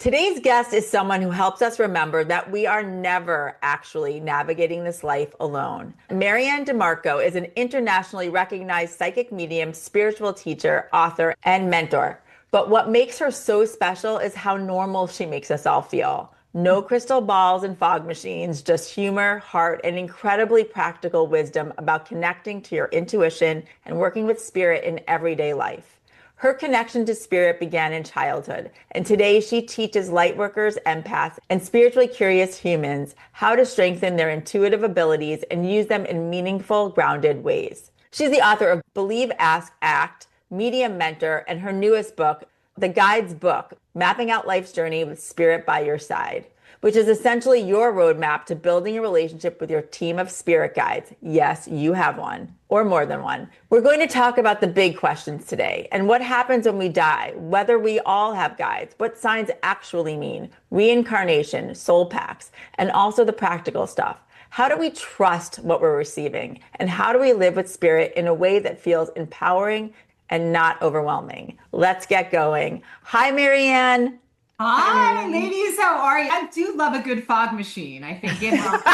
Today's guest is someone who helps us remember that we are never actually navigating this life alone. MaryAnn DiMarco is an internationally recognized psychic medium, spiritual teacher, author, and mentor. But what makes her so special is how normal she makes us all feel. No crystal balls and fog machines, just humor, heart, and incredibly practical wisdom about connecting to your intuition and working with spirit in everyday life. Her connection to spirit began in childhood, and today she teaches lightworkers, empaths, and spiritually curious humans how to strengthen their intuitive abilities and use them in meaningful, grounded ways. She's the author of Believe, Ask, Act, Medium Mentor, and her newest book, The Guide's Book, Mapping Out Life's Journey with Spirit by Your Side, which is essentially your roadmap to building a relationship with your team of spirit guides. Yes, you have one, or more than one. We're going to talk about the big questions today and what happens when we die, whether we all have guides, what signs actually mean, reincarnation, soul pacts, and also the practical stuff. How do we trust what we're receiving? And how do we live with spirit in a way that feels empowering and not overwhelming? Let's get going. Hi, MaryAnn. Hi, ladies. How are you? I do love a good fog machine. I think it helps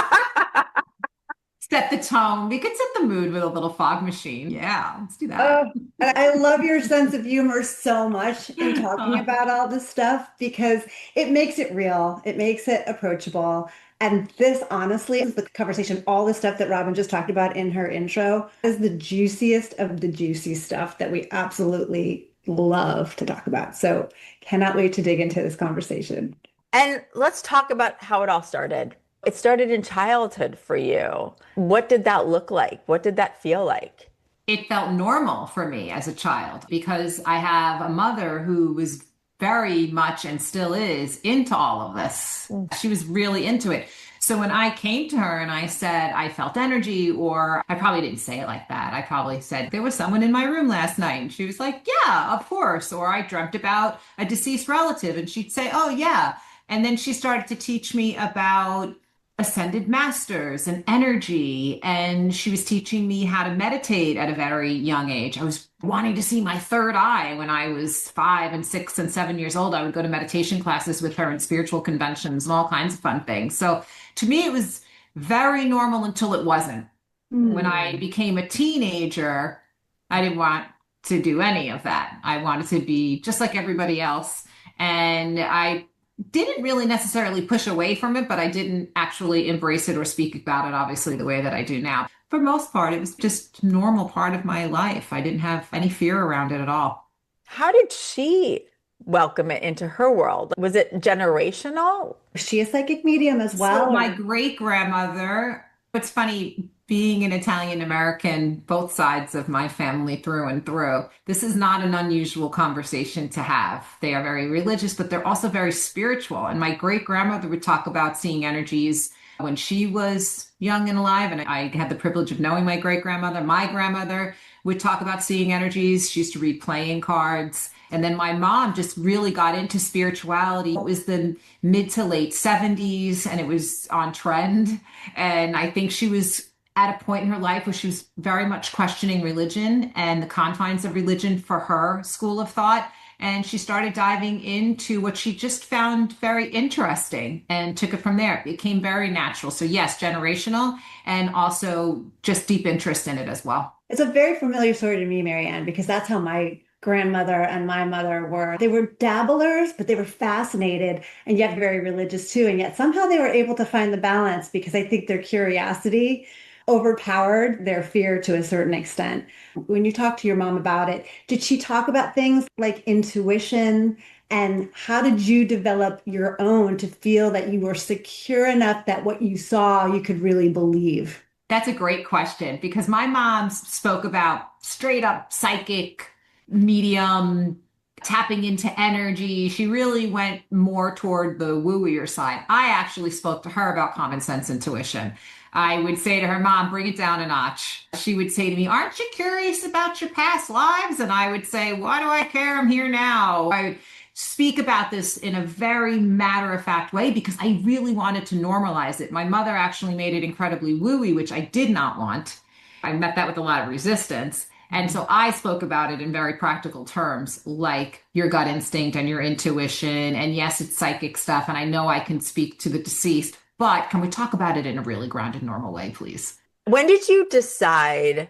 set the tone. We could set the mood with a little fog machine. Yeah, let's do that. Oh, and I love your sense of humor so much in talking about all this stuff because it makes it real. It makes it approachable. And this, honestly, the conversation, all the stuff that Robin just talked about in her intro, is the juiciest of the juicy stuff that we absolutely love to talk about. So cannot wait to dig into this conversation. And let's talk about how it all started. It started in childhood for you. What did that look like? What did that feel like? It felt normal for me as a child because I have a mother who was very much and still is into all of this. She was really into it. So when I came to her and I said I felt energy, or I probably didn't say it like that. I probably said there was someone in my room last night. And she was like, yeah, of course. Or I dreamt about a deceased relative. And she'd say, oh, yeah. And then she started to teach me about ascended masters and energy. And she was teaching me how to meditate at a very young age. I was wanting to see my third eye when I was 5 and 6 and 7 years old. I would go to meditation classes with her and spiritual conventions and all kinds of fun things. So to me, it was very normal until it wasn't. When I became a teenager, I didn't want to do any of that. I wanted to be just like everybody else. And I didn't really necessarily push away from it, but I didn't actually embrace it or speak about it, obviously, the way that I do now. For most part, it was just a normal part of my life. I didn't have any fear around it at all. How did she welcome it into her world? Was it generational? Is she a psychic medium as well? So my great grandmother, it's funny, being an Italian American, both sides of my family through and through, this is not an unusual conversation to have. They are very religious, but they're also very spiritual. And my great grandmother would talk about seeing energies when she was young and alive. And I had the privilege of knowing my great grandmother. My grandmother would talk about seeing energies. She used to read playing cards. And then my mom just really got into spirituality. It was the mid to late 70s and it was on trend. And I think she was at a point in her life where she was very much questioning religion and the confines of religion for her school of thought. And she started diving into what she just found very interesting and took it from there. It became very natural. So yes, generational and also just deep interest in it as well. It's a very familiar story to me, MaryAnn, because that's how my grandmother and my mother were. They were dabblers, but they were fascinated and yet very religious too. And yet somehow they were able to find the balance because I think their curiosity overpowered their fear to a certain extent. When you talk to your mom about it, did she talk about things like intuition? And how did you develop your own to feel that you were secure enough that what you saw, you could really believe? That's a great question because my mom spoke about straight up psychic, medium, tapping into energy. She really went more toward the woo-ier side. I actually spoke to her about common sense intuition. I would say to her, Mom, bring it down a notch. She would say to me, aren't you curious about your past lives? And I would say, why do I care? I'm here now. I would speak about this in a very matter-of-fact way because I really wanted to normalize it. My mother actually made it incredibly woo-y, which I did not want. I met that with a lot of resistance. And so I spoke about it in very practical terms, like your gut instinct and your intuition. And yes, it's psychic stuff. And I know I can speak to the deceased, but can we talk about it in a really grounded, normal way, please? When did you decide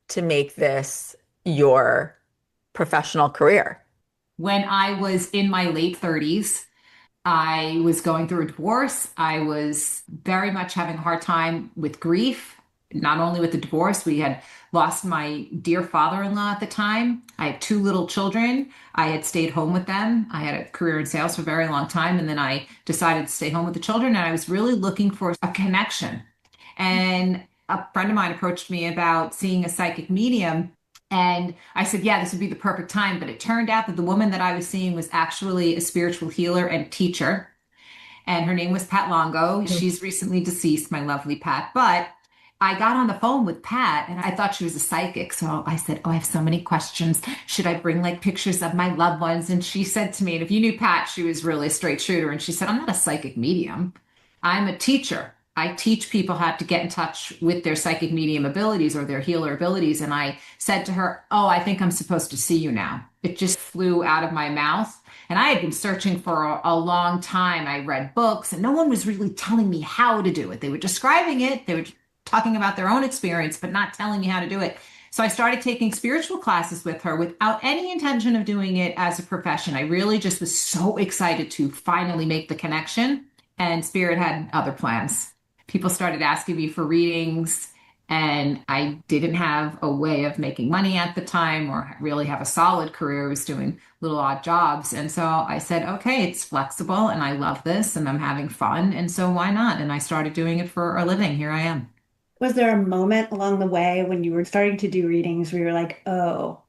to make this your professional career? When I was in my late 30s, I was going through a divorce. I was very much having a hard time with grief, not only with the divorce, we had lost my dear father-in-law at the time. I had two little children. I had stayed home with them. I had a career in sales for a very long time. And then I decided to stay home with the children. And I was really looking for a connection. And a friend of mine approached me about seeing a psychic medium. And I said, yeah, this would be the perfect time. But it turned out that the woman that I was seeing was actually a spiritual healer and teacher. And her name was Pat Longo. She's recently deceased, my lovely Pat. But I got on the phone with Pat and I thought she was a psychic. So I said, oh, I have so many questions. Should I bring like pictures of my loved ones? And she said to me, and if you knew Pat, she was really a straight shooter. And she said, I'm not a psychic medium. I'm a teacher. I teach people how to get in touch with their psychic medium abilities or their healer abilities. And I said to her, oh, I think I'm supposed to see you now. It just flew out of my mouth. And I had been searching for a long time. I read books and no one was really telling me how to do it. They were describing it. They were talking about their own experience, but not telling me how to do it. So I started taking spiritual classes with her without any intention of doing it as a profession. I really just was so excited to finally make the connection, and Spirit had other plans. People started asking me for readings, and I didn't have a way of making money at the time or really have a solid career. I was doing little odd jobs. And so I said, okay, it's flexible and I love this and I'm having fun. And so why not? And I started doing it for a living. Here I am. Was there a moment along the way when you were starting to do readings where you're like, oh,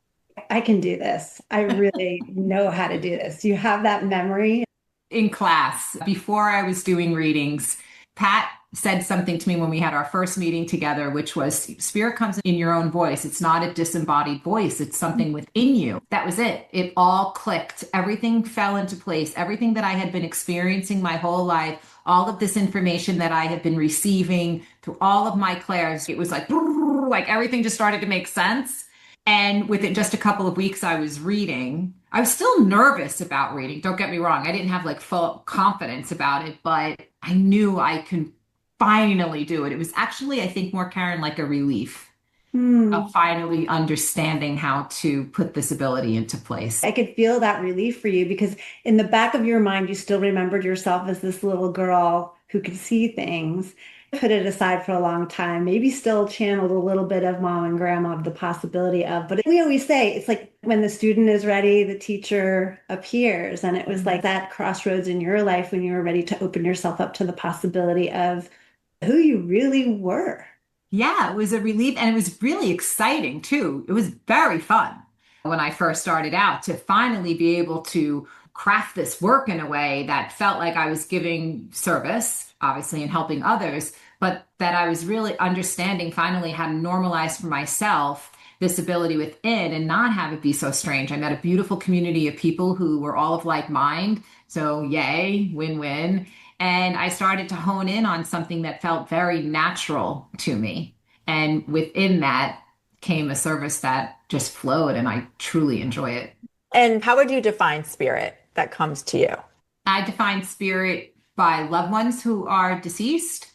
I can do this. I really know how to do this. Do you have that memory? In class, before I was doing readings, Pat said something to me when we had our first meeting together, which was spirit comes in your own voice. It's not a disembodied voice. It's something within you. That was it. It all clicked. Everything fell into place. Everything that I had been experiencing my whole life, all of this information that I had been receiving through all of my clairs, it was like everything just started to make sense. And within just a couple of weeks, I was reading. I was still nervous about reading. Don't get me wrong. I didn't have like full confidence about it, but I knew I could finally do it. It was actually, I think, more, Karen, like a relief of finally understanding how to put this ability into place. I could feel that relief for you because in the back of your mind, you still remembered yourself as this little girl who could see things. Put it aside for a long time, maybe still channeled a little bit of mom and grandma of the possibility of, but we always say it's like when the student is ready, the teacher appears. And it was like that crossroads in your life when you were ready to open yourself up to the possibility of who you really were. Yeah, it was a relief and it was really exciting too. It was very fun when I first started out to finally be able to craft this work in a way that felt like I was giving service, obviously, and helping others, but that I was really understanding finally how to normalize for myself this ability within and not have it be so strange. I met a beautiful community of people who were all of like mind. So yay, win-win. And I started to hone in on something that felt very natural to me. And within that came a service that just flowed and I truly enjoy it. And how would you define spirit that comes to you? I define spirit by loved ones who are deceased,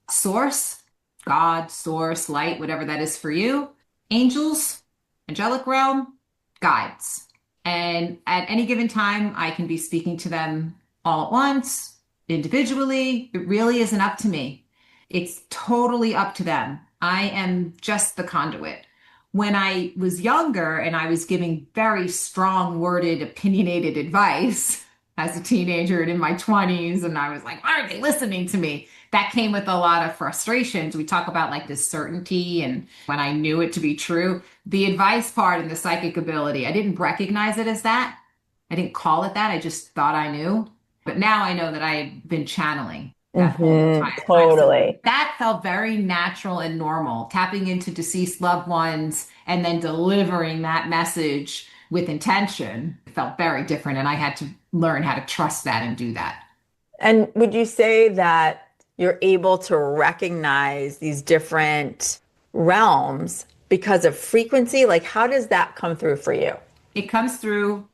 source, God, source, light, whatever that is for you, angels, angelic realm, guides. And at any given time, I can be speaking to them all at once, individually. It really isn't up to me. It's totally up to them. I am just the conduit. When I was younger and I was giving very strong worded, opinionated advice as a teenager and in my 20s, and I was like, why aren't they listening to me? That came with a lot of frustrations. We talk about like this certainty and when I knew it to be true, the advice part and the psychic ability, I didn't recognize it as that. I didn't call it that. I just thought I knew. But now I know that I had been channeling that whole time. Totally. So that felt very natural and normal, tapping into deceased loved ones and then delivering that message with intention. It felt very different. And I had to learn how to trust that and do that. And would you say that you're able to recognize these different realms because of frequency? Like, how does that come through for you? It comes through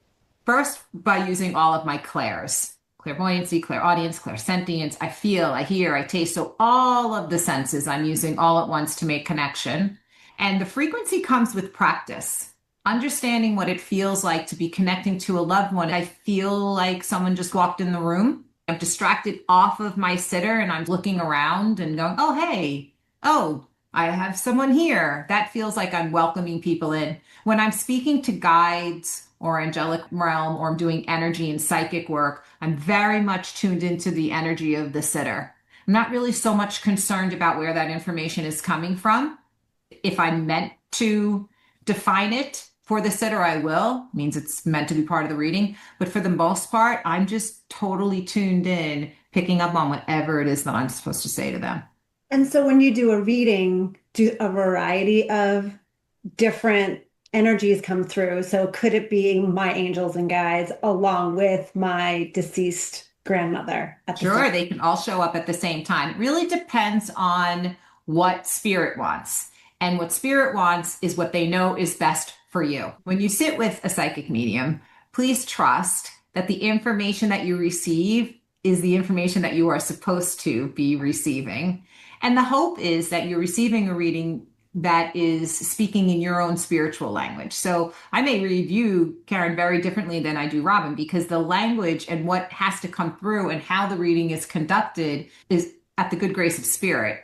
first by using all of my clairs. Clairvoyancy, clairaudience, clairsentience. I feel, I hear, I taste. So all of the senses I'm using all at once to make connection. And the frequency comes with practice. Understanding what it feels like to be connecting to a loved one. I feel like someone just walked in the room. I'm distracted off of my sitter and I'm looking around and going, oh, hey, oh, I have someone here. That feels like I'm welcoming people in. When I'm speaking to guides or angelic realm or I'm doing energy and psychic work, I'm very much tuned into the energy of the sitter. I'm not really so much concerned about where that information is coming from. If I'm meant to define it for the sitter, I will. It means it's meant to be part of the reading. But for the most part, I'm just totally tuned in, picking up on whatever it is that I'm supposed to say to them. And so when you do a reading, do a variety of different energies come through? So could it be my angels and guides along with my deceased grandmother at the Sure, same? they can all show up at the same time. It really depends on what spirit wants. And what spirit wants is what they know is best for you. When you sit with a psychic medium, please trust that the information that you receive is the information that you are supposed to be receiving. And the hope is that you're receiving a reading that is speaking in your own spiritual language. So I may read you, Karen, very differently than I do Robin, because the language and what has to come through and how the reading is conducted is at the good grace of spirit.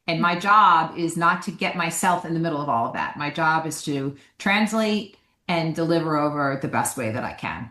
And my job is not to get myself in the middle of all of that. My job is to translate and deliver over the best way that I can.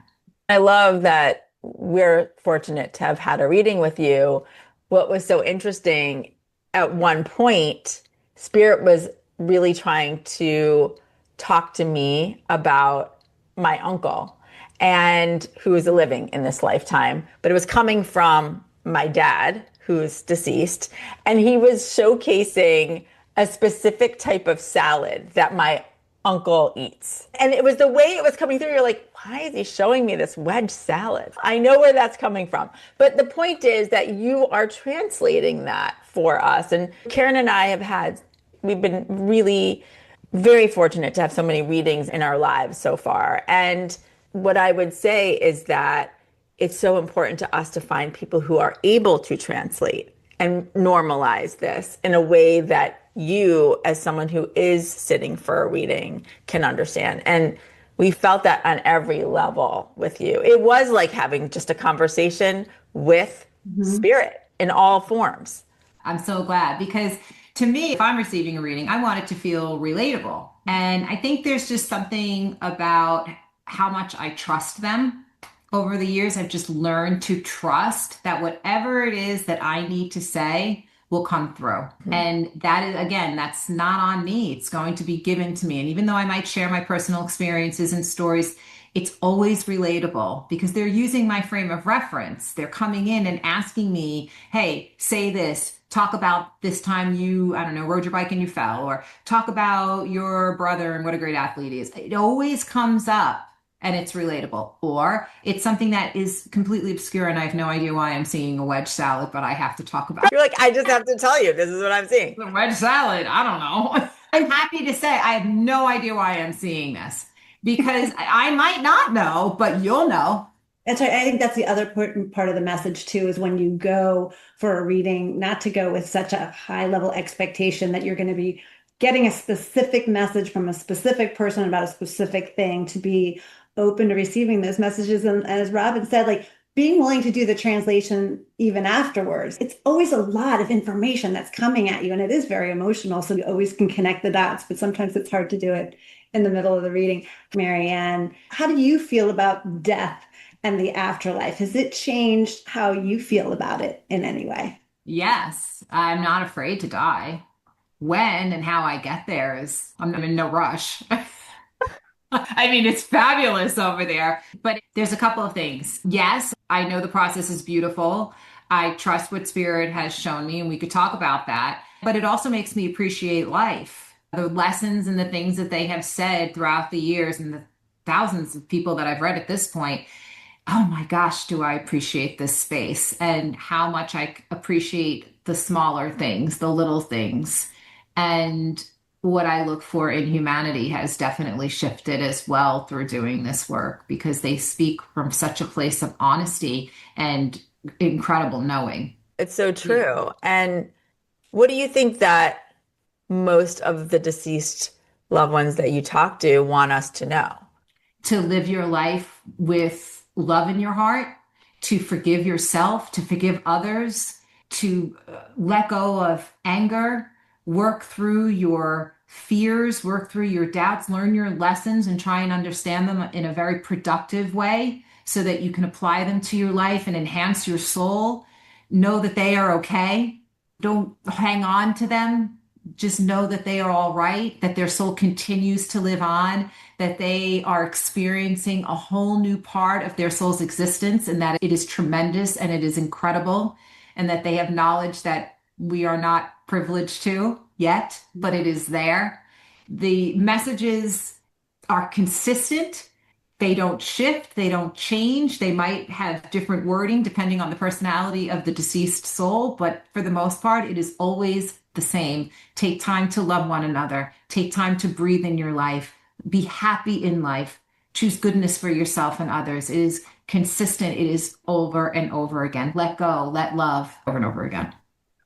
I love that we're fortunate to have had a reading with you. What was so interesting, at one point, Spirit was really trying to talk to me about my uncle and who is living in this lifetime, but it was coming from my dad, who's deceased, and he was showcasing a specific type of salad that my uncle eats. And it was the way it was coming through. You're like, why is he showing me this wedge salad? I know where that's coming from. But the point is that you are translating that for us. And Karen and I we've been really very fortunate to have so many readings in our lives so far. And what I would say is that it's so important to us to find people who are able to translate and normalize this in a way that you, as someone who is sitting for a reading, can understand. And we felt that on every level with you. It was like having just a conversation with spirit in all forms. I'm so glad because to me, if I'm receiving a reading, I want it to feel relatable. And I think there's just something about how much I trust them. Over the years, I've just learned to trust that whatever it is that I need to say will come through. And that is, again, that's not on me. It's going to be given to me. And even though I might share my personal experiences and stories, it's always relatable because they're using my frame of reference. They're coming in and asking me, hey, say this, talk about this time you, I don't know, rode your bike and you fell, or talk about your brother and what a great athlete he is. It always comes up. And it's relatable, or it's something that is completely obscure and I have no idea why I'm seeing a wedge salad, but I have to talk about You're like, I just have to tell you, this is what I'm seeing. the wedge salad. I don't know. I'm happy to say I have no idea why I'm seeing this because I might not know, but you'll know. That's right. I think that's the other important part of the message too, is when you go for a reading, not to go with such a high level expectation that you're going to be getting a specific message from a specific person about a specific thing, to be open to receiving those messages. And as Robin said, like being willing to do the translation even afterwards. It's always a lot of information that's coming at you, and it is very emotional. So you always can connect the dots, but sometimes it's hard to do it in the middle of the reading. MaryAnn, how do you feel about death and the afterlife? Has it changed how you feel about it in any way? Yes, I'm not afraid to die. When and how I get there is, I'm in no rush. I mean, it's fabulous over there, but there's a couple of things. Yes, I know the process is beautiful. I trust what spirit has shown me, and we could talk about that. But it also makes me appreciate life, the lessons and the things that they have said throughout the years and the thousands of people that I've read at this point. Oh my gosh, do I appreciate this space and how much I appreciate the smaller things, the little things. And what I look for in humanity has definitely shifted as well through doing this work, because they speak from such a place of honesty and incredible knowing. It's so true. And what do you think that most of the deceased loved ones that you talk to want us to know? To live your life with love in your heart, to forgive yourself, to forgive others, to let go of anger, work through your fears, work through your doubts, learn your lessons, and try and understand them in a very productive way so that you can apply them to your life and enhance your soul. Know that they are okay. Don't hang on to them. Just know that they are all right, that their soul continues to live on, that they are experiencing a whole new part of their soul's existence, and that it is tremendous and it is incredible, and that they have knowledge that we are not privileged to yet, but it is there. The messages are consistent. They don't shift, they don't change. They might have different wording depending on the personality of the deceased soul, but for the most part, it is always the same. Take time to love one another. Take time to breathe in your life. Be happy in life. Choose goodness for yourself and others. It is consistent. It is over and over again. Let go, let love, over and over again.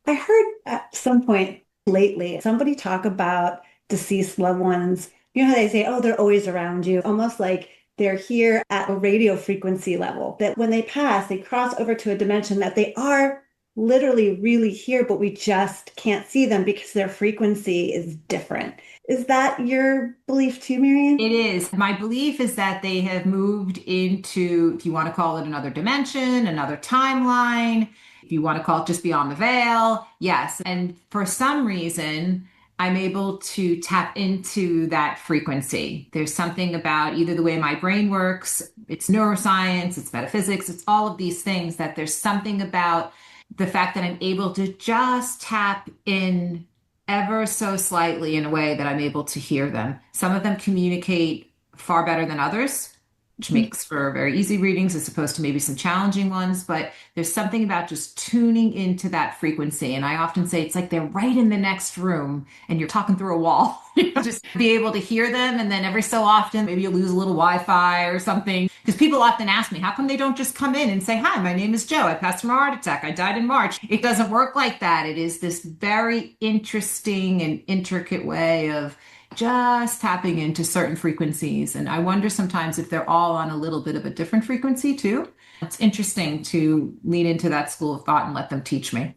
I heard at some point lately somebody talk about deceased loved ones. You know how they say, oh, they're always around you, almost like they're here at a radio frequency level, that when they pass, they cross over to a dimension that they are literally really here, but we just can't see them because their frequency is different. Is that your belief too, MaryAnn? It is. My belief is that they have moved into, if you want to call it another dimension, another timeline, if you want to call it just beyond the veil, yes. And for some reason, I'm able to tap into that frequency. There's something about either the way my brain works, it's neuroscience, it's metaphysics, it's all of these things, that there's something about the fact that I'm able to just tap in ever so slightly in a way that I'm able to hear them. Some of them communicate far better than others, which makes for very easy readings as opposed to maybe some challenging ones. But there's something about just tuning into that frequency. And I often say it's like they're right in the next room and you're talking through a wall. Just be able to hear them. And then every so often, maybe you lose a little Wi-Fi or something. Because people often ask me, how come they don't just come in and say, hi, my name is Joe. I passed from a heart attack. I died in March. It doesn't work like that. It is this very interesting and intricate way of just tapping into certain frequencies. And I wonder sometimes if they're all on a little bit of a different frequency too. It's interesting to lean into that school of thought and let them teach me.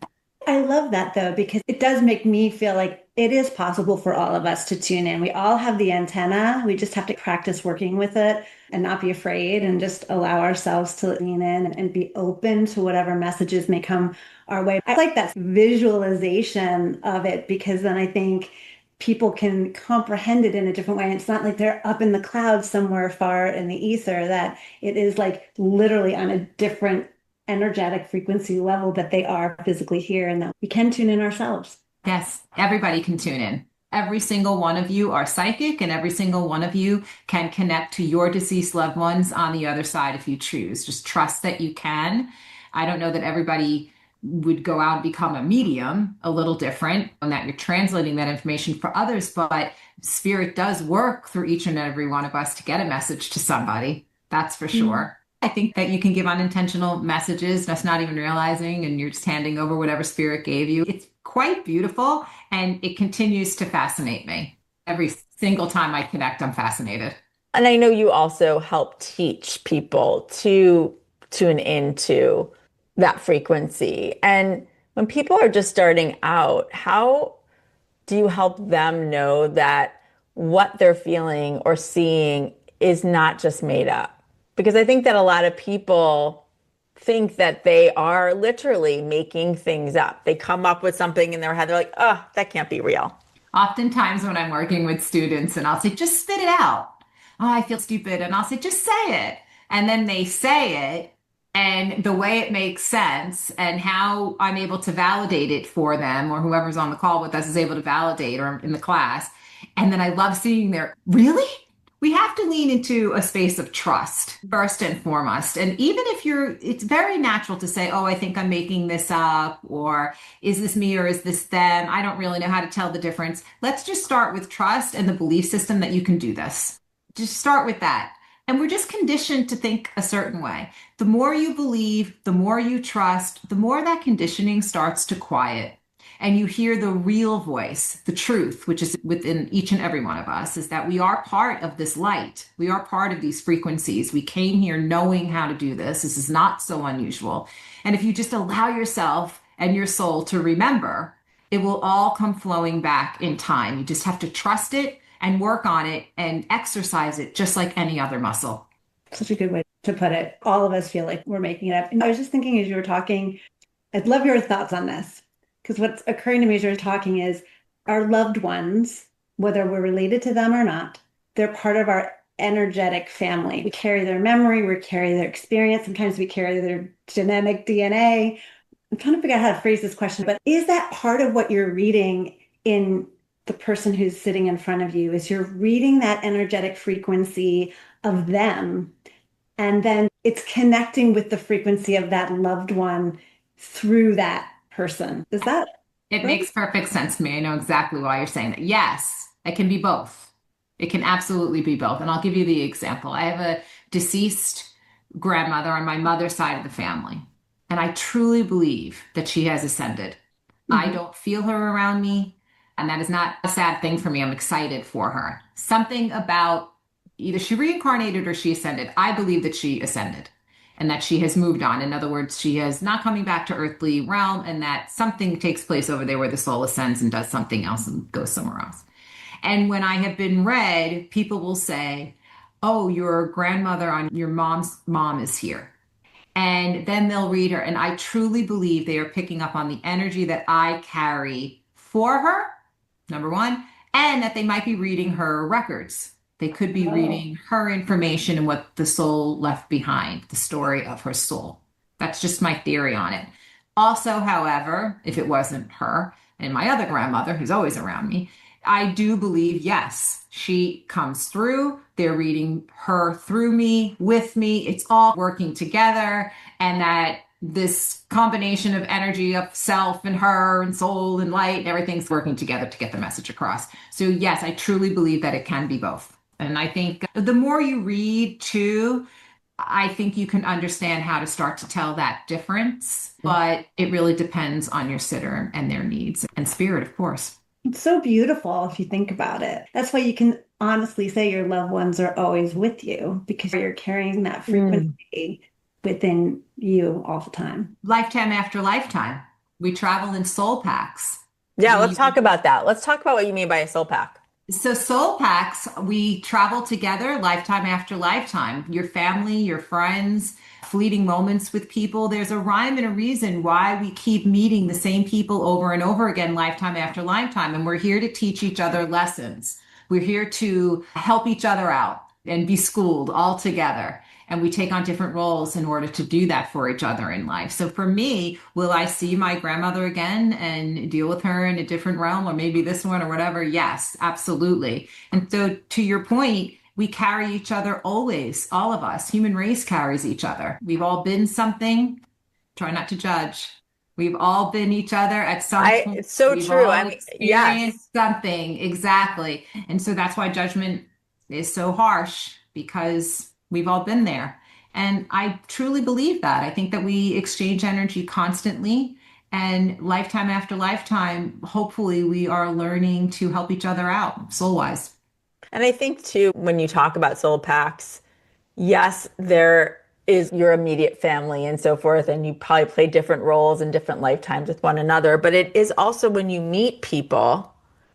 I love that though, because it does make me feel like it is possible for all of us to tune in. We all have the antenna. We just have to practice working with it and not be afraid and just allow ourselves to lean in and be open to whatever messages may come our way. I like that visualization of it, because then I think people can comprehend it in a different way. It's not like they're up in the clouds somewhere far in the ether, that it is like literally on a different energetic frequency level that they are physically here, and that we can tune in ourselves. Yes, everybody can tune in. Every single one of you are psychic, and every single one of you can connect to your deceased loved ones on the other side if you choose. Just trust that you can. I don't know that everybody would go out and become a medium, a little different, and that you're translating that information for others, but spirit does work through each and every one of us to get a message to somebody. That's for sure. I think that you can give unintentional messages, just not even realizing, and you're just handing over whatever spirit gave you. It's quite beautiful, and it continues to fascinate me. Every single time I connect, I'm fascinated. And I know you also help teach people to tune into that frequency. And when people are just starting out, how do you help them know that what they're feeling or seeing is not just made up? Because I think that a lot of people think that they are literally making things up. They come up with something in their head. They're like, oh, that can't be real. Oftentimes when I'm working with students and I'll say, just spit it out. Oh, I feel stupid. And I'll say, just say it. And then they say it. And the way it makes sense and how I'm able to validate it for them, or whoever's on the call with us is able to validate, or in the class. And then I love seeing their, really? We have to lean into a space of trust first and foremost. And even if it's very natural to say, oh, I think I'm making this up, or is this me or is this them? I don't really know how to tell the difference. Let's just start with trust and the belief system that you can do this. Just start with that. And we're just conditioned to think a certain way. The more you believe, the more you trust, the more that conditioning starts to quiet. And you hear the real voice, the truth, which is within each and every one of us, is that we are part of this light. We are part of these frequencies. We came here knowing how to do this. This is not so unusual. And if you just allow yourself and your soul to remember, it will all come flowing back in time. You just have to trust it and work on it and exercise it just like any other muscle. Such a good way to put it. All of us feel like we're making it up. And I was just thinking as you were talking, I'd love your thoughts on this. Because what's occurring to me as you're talking is our loved ones, whether we're related to them or not, they're part of our energetic family. We carry their memory, we carry their experience. Sometimes we carry their genetic DNA. I'm trying to figure out how to phrase this question, but is that part of what you're reading in the person who's sitting in front of you? Is you're reading that energetic frequency of them, and then it's connecting with the frequency of that loved one through that person. Is that It right? makes perfect sense to me. I know exactly why you're saying that. Yes, it can be both. It can absolutely be both. And I'll give you the example. I have a deceased grandmother on my mother's side of the family. And I truly believe that she has ascended. I don't feel her around me. And that is not a sad thing for me. I'm excited for her. Something about either she reincarnated or she ascended. I believe that she ascended and that she has moved on. In other words, she is not coming back to earthly realm, and that something takes place over there where the soul ascends and does something else and goes somewhere else. And when I have been read, people will say, oh, your grandmother on your mom's mom is here. And then they'll read her. And I truly believe they are picking up on the energy that I carry for her, number one, and that they might be reading her records. They could be reading her information and what the soul left behind, the story of her soul. That's just my theory on it. Also, however, if it wasn't her and my other grandmother, who's always around me, I do believe, yes, she comes through. They're reading her through me, with me. It's all working together. And that this combination of energy of self and her and soul and light, everything's working together to get the message across. So yes, I truly believe that it can be both. And I think the more you read too, I think you can understand how to start to tell that difference. But it really depends on your sitter and their needs and spirit, of course. It's so beautiful if you think about it. That's why you can honestly say your loved ones are always with you, because you're carrying that frequency within you all the time. Lifetime after lifetime, we travel in soul packs. Yeah, let's talk about that. Let's talk about what you mean by a soul pack. So soul packs, we travel together lifetime after lifetime. Your family, your friends, fleeting moments with people. There's a rhyme and a reason why we keep meeting the same people over and over again, lifetime after lifetime. And we're here to teach each other lessons. We're here to help each other out and be schooled all together. And we take on different roles in order to do that for each other in life. So for me, will I see my grandmother again and deal with her in a different realm, or maybe this one or whatever? Yes, absolutely. And so to your point, we carry each other always, all of us. Human race carries each other. We've all been something. Try not to judge. We've all been each other at some point. It's so We've true. all I mean, experienced something. Exactly. And so that's why judgment is so harsh, because we've all been there. And I truly believe that. I think that we exchange energy constantly, and lifetime after lifetime, hopefully we are learning to help each other out soul-wise. And I think too, when you talk about soul packs, yes, there is your immediate family and so forth, and you probably play different roles in different lifetimes with one another. But it is also when you meet people,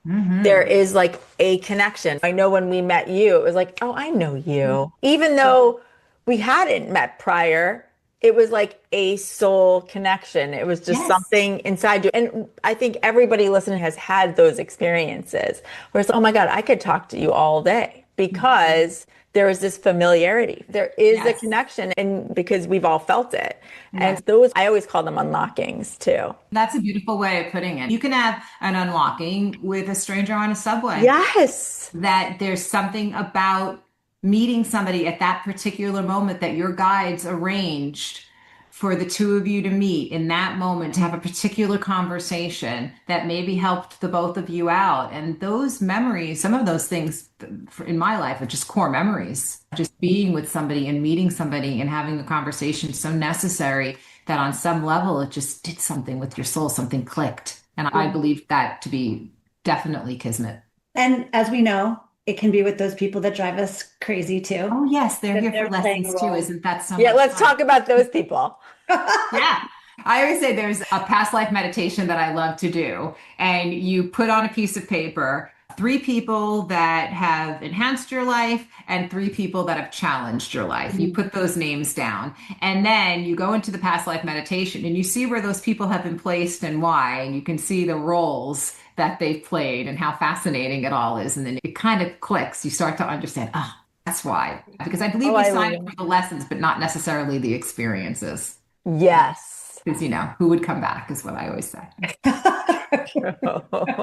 there is like a connection. I know when we met you, it was like, oh, I know you. Even though we hadn't met prior, it was like a soul connection. It was just Yes. something inside you. And I think everybody listening has had those experiences where it's, oh my God, I could talk to you all day, because there is this familiarity. There is a Yes. connection, and because we've all felt it. Yes. And those, I always call them unlockings too. That's a beautiful way of putting it. You can have an unlocking with a stranger on a subway. Yes. That there's something about meeting somebody at that particular moment that your guides arranged for the two of you to meet in that moment to have a particular conversation that maybe helped the both of you out. And those memories, some of those things in my life are just core memories. Just being with somebody and meeting somebody and having a conversation so necessary that on some level it just did something with your soul, something clicked. And I believe that to be definitely kismet. And as we know, it can be with those people that drive us crazy too. Oh, yes, they're here They're for playing lessons a too. role. Isn't that so Yeah, much let's fun? talk about those people. Yeah. I always say there's a past life meditation that I love to do. And you put on a piece of paper 3 people that have enhanced your life and 3 people that have challenged your life. You put those names down. And then you go into the past life meditation and you see where those people have been placed and why. And you can see the roles that they've played and how fascinating it all is. And then it kind of clicks. You start to understand, oh, that's why. Because I believe Oh, we I sign up love for the lessons, but not necessarily the experiences. Yes. Because, who would come back is what I always say.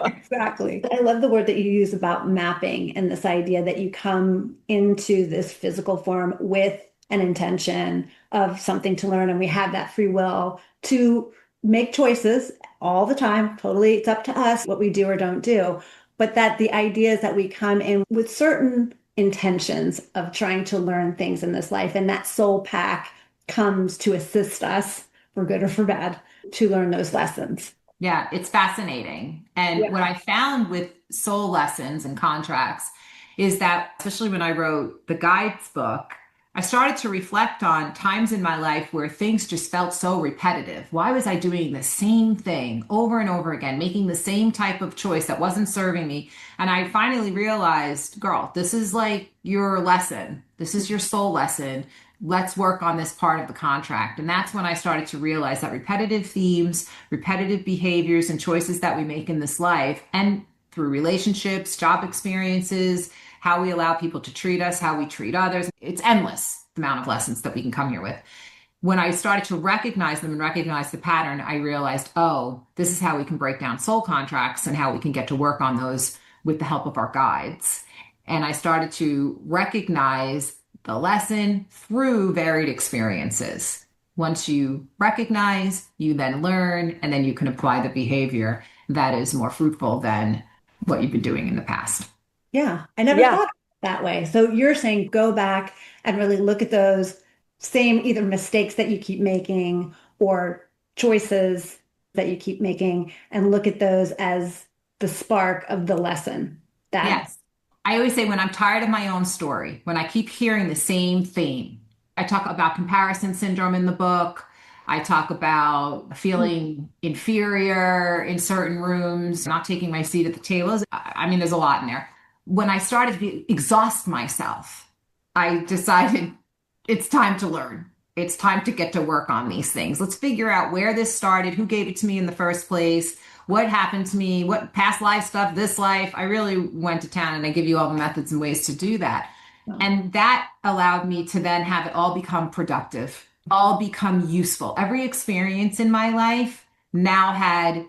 Exactly. I love the word that you use about mapping and this idea that you come into this physical form with an intention of something to learn, and we have that free will to make choices all the time. Totally, it's up to us what we do or don't do. But that the idea is that we come in with certain intentions of trying to learn things in this life, and that soul pack comes to assist us, for good or for bad, to learn those lessons. Yeah, it's fascinating. And what I found with soul lessons and contracts is that, especially when I wrote the guides book, I started to reflect on times in my life where things just felt so repetitive. Why was I doing the same thing over and over again, making the same type of choice that wasn't serving me? And I finally realized, girl, this is like your lesson. This is your soul lesson. Let's work on this part of the contract. And that's when I started to realize that repetitive themes, repetitive behaviors, and choices that we make in this life, and through relationships, job experiences, how we allow people to treat us, how we treat others, it's endless the amount of lessons that we can come here with. When I started to recognize them and recognize the pattern, I realized, oh, this is how we can break down soul contracts and how we can get to work on those with the help of our guides. And I started to recognize the lesson through varied experiences. Once you recognize, you then learn, and then you can apply the behavior that is more fruitful than what you've been doing in the past. Yeah, I never thought that way. So you're saying go back and really look at those same either mistakes that you keep making or choices that you keep making and look at those as the spark of the lesson. Yes. I always say when I'm tired of my own story, when I keep hearing the same theme, I talk about comparison syndrome in the book. I talk about feeling inferior in certain rooms, not taking my seat at the tables. I mean, there's a lot in there. When I started to exhaust myself, I decided it's time to learn. It's time to get to work on these things. Let's figure out where this started, who gave it to me in the first place, what happened to me, what past life stuff, this life. I really went to town, and I give you all the methods and ways to do that. And that allowed me to then have it all become productive, all become useful. Every experience in my life now had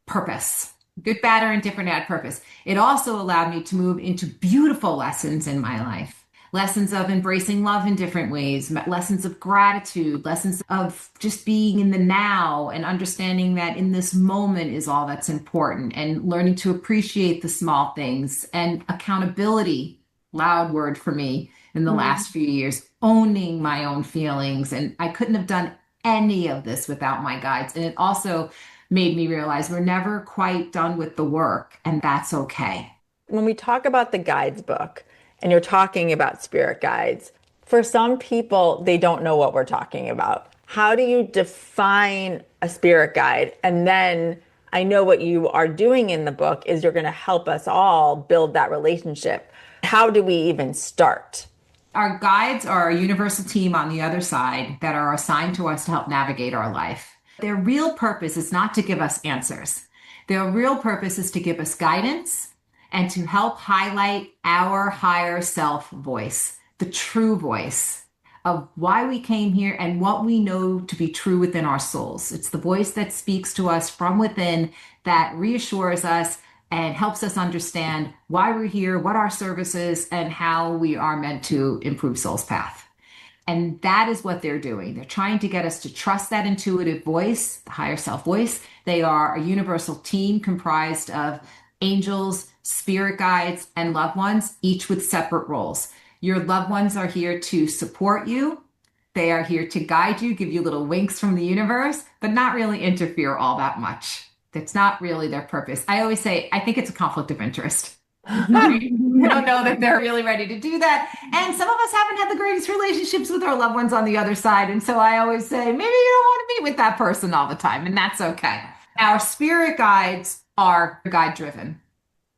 purpose. Good, bad, or indifferent had purpose. It also allowed me to move into beautiful lessons in my life. Lessons of embracing love in different ways, lessons of gratitude, lessons of just being in the now and understanding that in this moment is all that's important, and learning to appreciate the small things, and accountability, loud word for me in the last few years, owning my own feelings. And I couldn't have done any of this without my guides. And it also made me realize we're never quite done with the work, and that's okay. When we talk about the guides book and you're talking about spirit guides, for some people, they don't know what we're talking about. How do you define a spirit guide? And then I know what you are doing in the book is you're going to help us all build that relationship. How do we even start? Our guides are a universal team on the other side that are assigned to us to help navigate our life. Their real purpose is not to give us answers. Their real purpose is to give us guidance and to help highlight our higher self voice, the true voice of why we came here and what we know to be true within our souls. It's the voice that speaks to us from within, that reassures us and helps us understand why we're here, what our service is, and how we are meant to improve soul's path. And that is what they're doing. They're trying to get us to trust that intuitive voice, the higher self voice. They are a universal team comprised of angels, spirit guides, and loved ones, each with separate roles. Your loved ones are here to support you. They are here to guide you, give you little winks from the universe, but not really interfere all that much. That's not really their purpose. I always say, I think it's a conflict of interest. I don't know that they're really ready to do that. And some of us haven't had the greatest relationships with our loved ones on the other side. And so I always say, maybe you don't want to be with that person all the time, and that's okay. Our spirit guides are guide driven,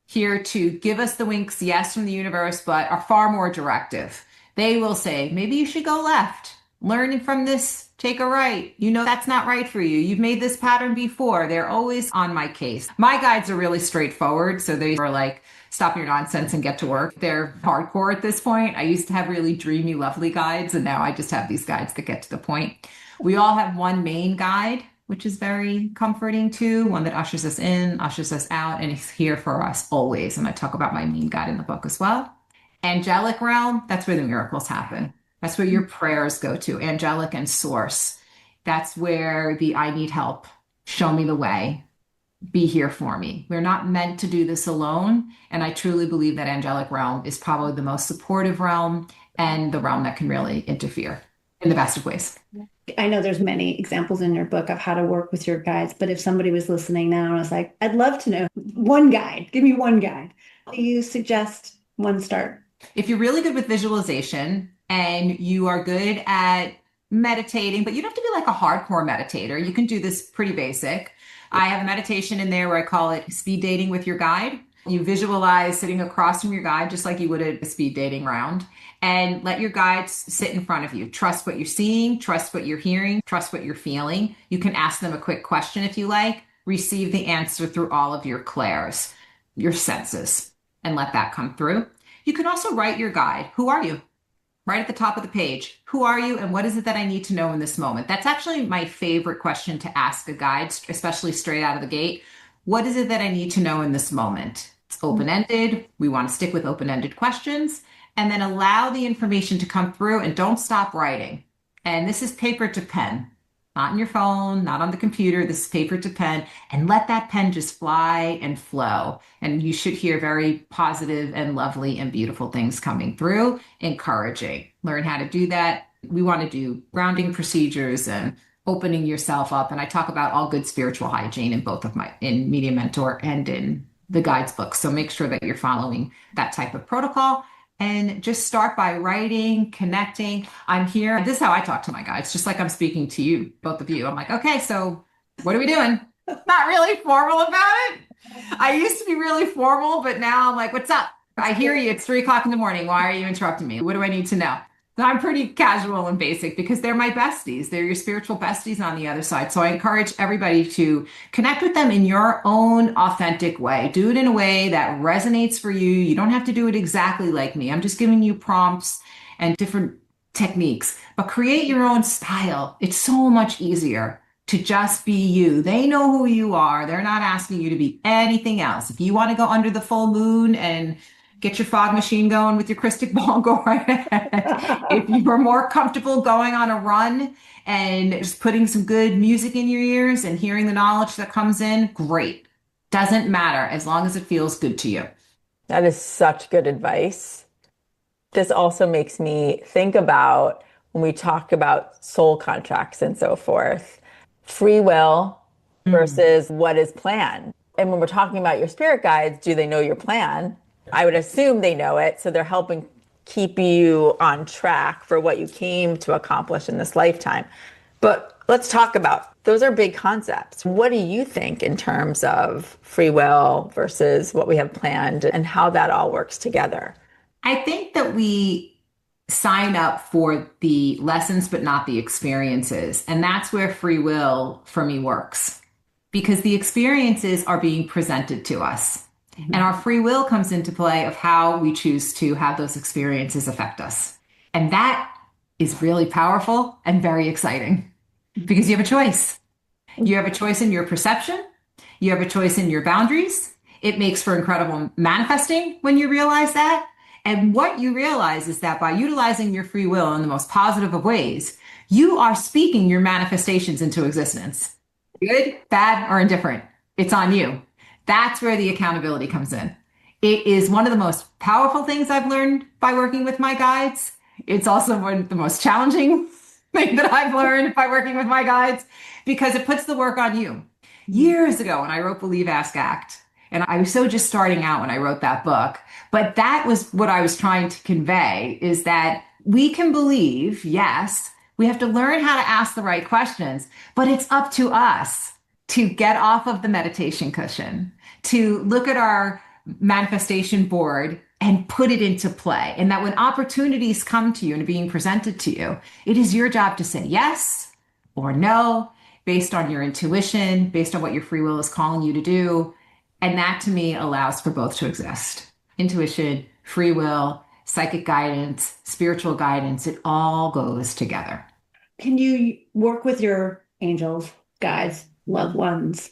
here to give us the winks, yes, from the universe, but are far more directive. They will say, maybe you should go left. Learn from this, take a right. You know that's not right for you. You've made this pattern before. They're always on my case. My guides are really straightforward. So they are like, stop your nonsense and get to work. They're hardcore at this point. I used to have really dreamy, lovely guides, and now I just have these guides that get to the point. We all have one main guide, which is very comforting too, one that ushers us in, ushers us out, and is here for us always. And I talk about my main guide in the book as well. Angelic realm, that's where the miracles happen. That's where your prayers go to, angelic and source. That's where the I need help, show me the way, be here for me. We're not meant to do this alone. And I truly believe that angelic realm is probably the most supportive realm and the realm that can really interfere in the best of ways. I know there's many examples in your book of how to work with your guides, but if somebody was listening now and was like, I'd love to know one guide, give me one guide. Do you suggest one start? If you're really good with visualization and you are good at meditating, but you don't have to be like a hardcore meditator. You can do this pretty basic. I have a meditation in there where I call it speed dating with your guide. You visualize sitting across from your guide, just like you would at a speed dating round, and let your guides sit in front of you. Trust what you're seeing, trust what you're hearing, trust what you're feeling. You can ask them a quick question if you like, receive the answer through all of your clairs, your senses, and let that come through. You can also write your guide. Who are you? Right at the top of the page. Who are you and what is it that I need to know in this moment? That's actually my favorite question to ask a guide, especially straight out of the gate. What is it that I need to know in this moment? It's open-ended. We want to stick with open-ended questions and then allow the information to come through and don't stop writing. And this is paper to pen, not on your phone, not on the computer. This is paper to pen, and let that pen just fly and flow. And you should hear very positive and lovely and beautiful things coming through, encouraging. Learn how to do that. We want to do grounding procedures and opening yourself up. And I talk about all good spiritual hygiene in both of in Media Mentor and in the guides book. So make sure that you're following that type of protocol. And just start by writing, connecting. I'm here. This is how I talk to my guides, just like I'm speaking to you, both of you. I'm like, okay, so what are we doing? Not really formal about it. I used to be really formal, but now I'm like, what's up? I hear you. It's 3:00 in the morning. Why are you interrupting me? What do I need to know? So I'm pretty casual and basic because they're my besties. They're your spiritual besties on the other side. So I encourage everybody to connect with them in your own authentic way. Do it in a way that resonates for you. You don't have to do it exactly like me. I'm just giving you prompts and different techniques, but create your own style. It's so much easier to just be you. They know who you are. They're not asking you to be anything else. If you want to go under the full moon and get your fog machine going with your crystal ball, go right ahead. If you are more comfortable going on a run and just putting some good music in your ears and hearing the knowledge that comes in, great. Doesn't matter as long as it feels good to you. That is such good advice. This also makes me think about when we talk about soul contracts and so forth, free will versus what is planned. And when we're talking about your spirit guides, do they know your plan? I would assume they know it, so they're helping keep you on track for what you came to accomplish in this lifetime. But let's talk about, those are big concepts. What do you think in terms of free will versus what we have planned and how that all works together? I think that we sign up for the lessons, but not the experiences. And that's where free will for me works, because the experiences are being presented to us. And our free will comes into play of how we choose to have those experiences affect us. And that is really powerful and very exciting because you have a choice. You have a choice in your perception. You have a choice in your boundaries. It makes for incredible manifesting when you realize that. And what you realize is that by utilizing your free will in the most positive of ways, you are speaking your manifestations into existence. Good, bad, or indifferent. It's on you. That's where the accountability comes in. It is one of the most powerful things I've learned by working with my guides. It's also one of the most challenging thing that I've learned by working with my guides because it puts the work on you. Years ago when I wrote Believe, Ask, Act, and I was so just starting out when I wrote that book, but that was what I was trying to convey is that we can believe, yes, we have to learn how to ask the right questions, but it's up to us to get off of the meditation cushion, to look at our manifestation board and put it into play. And that when opportunities come to you and are being presented to you, it is your job to say yes or no, based on your intuition, based on what your free will is calling you to do. And that to me allows for both to exist. Intuition, free will, psychic guidance, spiritual guidance, it all goes together. Can you work with your angels, guides, loved ones?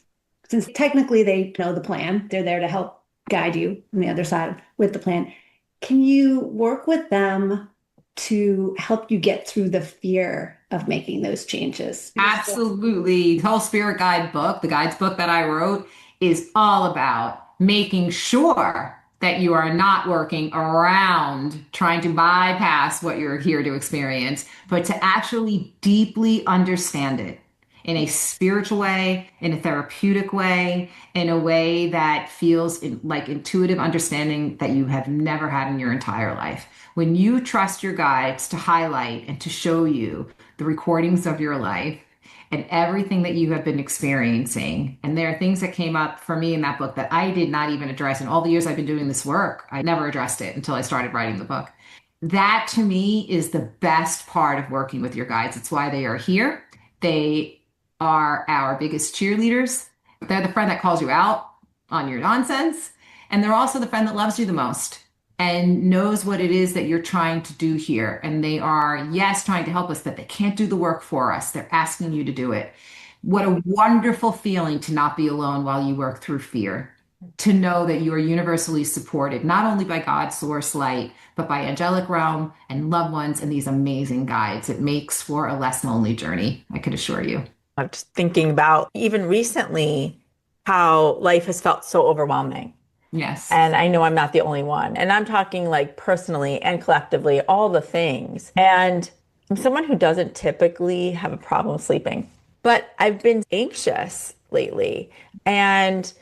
Since technically they know the plan, they're there to help guide you on the other side with the plan. Can you work with them to help you get through the fear of making those changes? Absolutely. The whole spirit guide book, the guides book that I wrote, is all about making sure that you are not working around trying to bypass what you're here to experience, but to actually deeply understand it in a spiritual way, in a therapeutic way, in a way that feels like intuitive understanding that you have never had in your entire life. When you trust your guides to highlight and to show you the recordings of your life and everything that you have been experiencing, and there are things that came up for me in that book that I did not even address in all the years I've been doing this work. I never addressed it until I started writing the book. That to me is the best part of working with your guides. It's why they are here. They are our biggest cheerleaders. They're the friend that calls you out on your nonsense. And they're also the friend that loves you the most and knows what it is that you're trying to do here. And they are, yes, trying to help us, but they can't do the work for us. They're asking you to do it. What a wonderful feeling to not be alone while you work through fear, to know that you are universally supported, not only by God's source light, but by angelic realm and loved ones and these amazing guides. It makes for a less lonely journey, I could assure you. I'm just thinking about even recently how life has felt so overwhelming. Yes. And I know I'm not the only one. And I'm talking like personally and collectively, all the things. And I'm someone who doesn't typically have a problem sleeping, but I've been anxious lately. And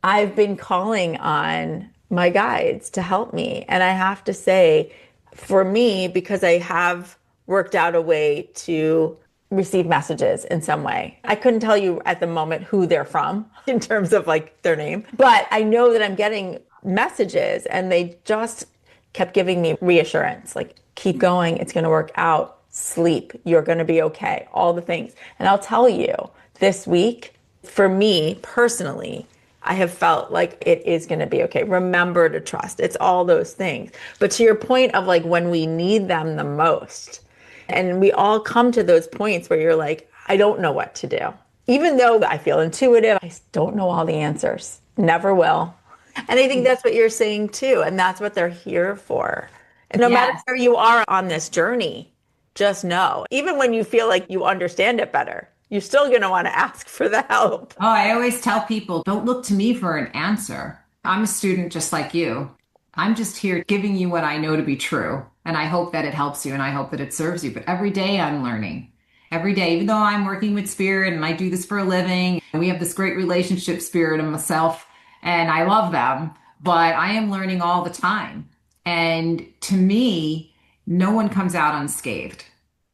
I've been calling on my guides to help me. And I have to say, for me, because I have worked out a way to receive messages in some way. I couldn't tell you at the moment who they're from in terms of like their name, but I know that I'm getting messages and they just kept giving me reassurance, like keep going, it's going to work out, sleep, you're going to be okay, all the things. And I'll tell you, this week, for me personally, I have felt like it is going to be okay. Remember to trust. It's all those things. But to your point of like when we need them the most, and we all come to those points where you're like, I don't know what to do. Even though I feel intuitive, I don't know all the answers. Never will. And I think that's what you're saying too. And that's what they're here for. And no matter where you are on this journey, just know, even when you feel like you understand it better, you're still going to want to ask for the help. Oh, I always tell people, don't look to me for an answer. I'm a student just like you. I'm just here giving you what I know to be true. And I hope that it helps you and I hope that it serves you. But every day I'm learning. Every day, even though I'm working with spirit and I do this for a living, and we have this great relationship, spirit and myself, and I love them, but I am learning all the time. And to me, no one comes out unscathed.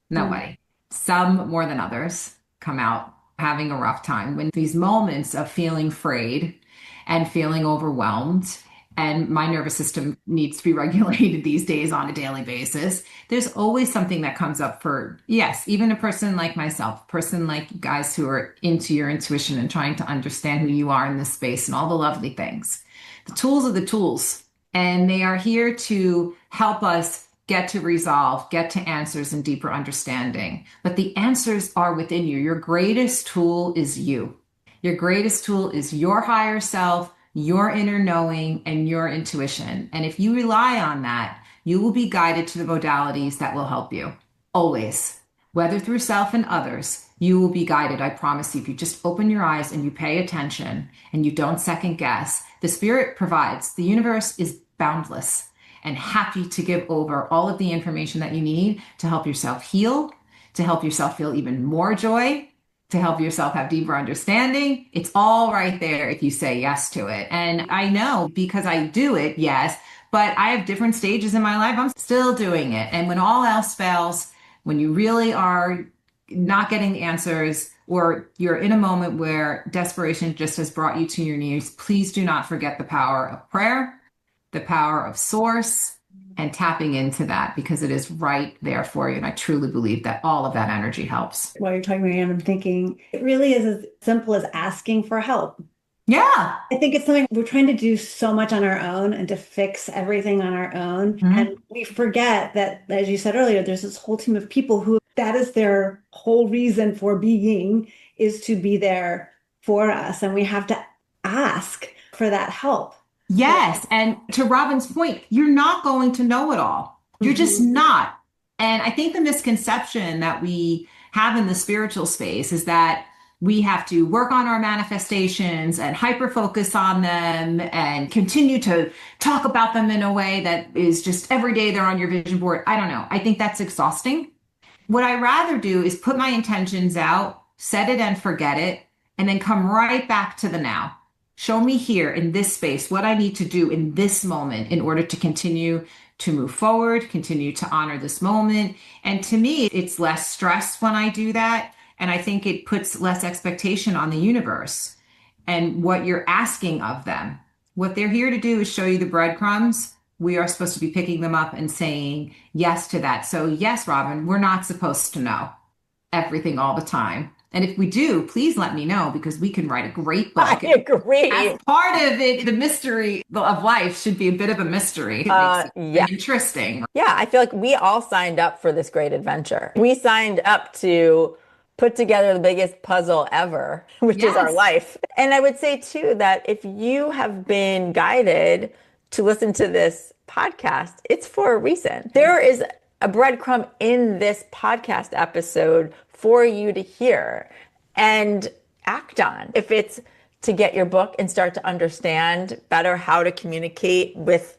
Nobody. Some more than others come out having a rough time when these moments of feeling frayed and feeling overwhelmed, and my nervous system needs to be regulated these days on a daily basis. There's always something that comes up for, yes, even a person like myself, a person like you guys who are into your intuition and trying to understand who you are in this space and all the lovely things. The tools are the tools, and they are here to help us get to resolve, get to answers and deeper understanding. But the answers are within you. Your greatest tool is you. Your greatest tool is your higher self, your inner knowing, and your intuition. And if you rely on that, you will be guided to the modalities that will help you. Always. Whether through self and others, you will be guided. I promise you. If you just open your eyes and you pay attention and you don't second guess, the spirit provides. The universe is boundless and happy to give over all of the information that you need to help yourself heal, to help yourself feel even more joy, to help yourself have deeper understanding. It's all right there if you say yes to it. And I know because I do it, yes, but I have different stages in my life. I'm still doing it. And when all else fails, when you really are not getting the answers, or you're in a moment where desperation just has brought you to your knees, please do not forget the power of prayer, the power of source, and tapping into that, because it is right there for you. And I truly believe that all of that energy helps. While you're talking, Marianne, I'm thinking it really is as simple as asking for help. Yeah. I think it's something we're trying to do so much on our own and to fix everything on our own. Mm-hmm. And we forget that, as you said earlier, there's this whole team of people who that is their whole reason for being, is to be there for us. And we have to ask for that help. Yes. And to Robin's point, you're not going to know it all. You're just not. And I think the misconception that we have in the spiritual space is that we have to work on our manifestations and hyper focus on them and continue to talk about them in a way that is just every day they're on your vision board. I don't know. I think that's exhausting. What I rather do is put my intentions out, set it and forget it, and then come right back to the now. Show me here in this space what I need to do in this moment in order to continue to move forward, continue to honor this moment. And to me, it's less stress when I do that. And I think it puts less expectation on the universe and what you're asking of them. What they're here to do is show you the breadcrumbs. We are supposed to be picking them up and saying yes to that. So yes, Robin, we're not supposed to know everything all the time. And if we do, please let me know, because we can write a great book. I agree. As part of it, the mystery of life should be a bit of a mystery. It makes it interesting. Yeah, I feel like we all signed up for this great adventure. We signed up to put together the biggest puzzle ever, which is our life. And I would say too that if you have been guided to listen to this podcast, it's for a reason. There is a breadcrumb in this podcast episode for you to hear and act on. If it's to get your book and start to understand better how to communicate with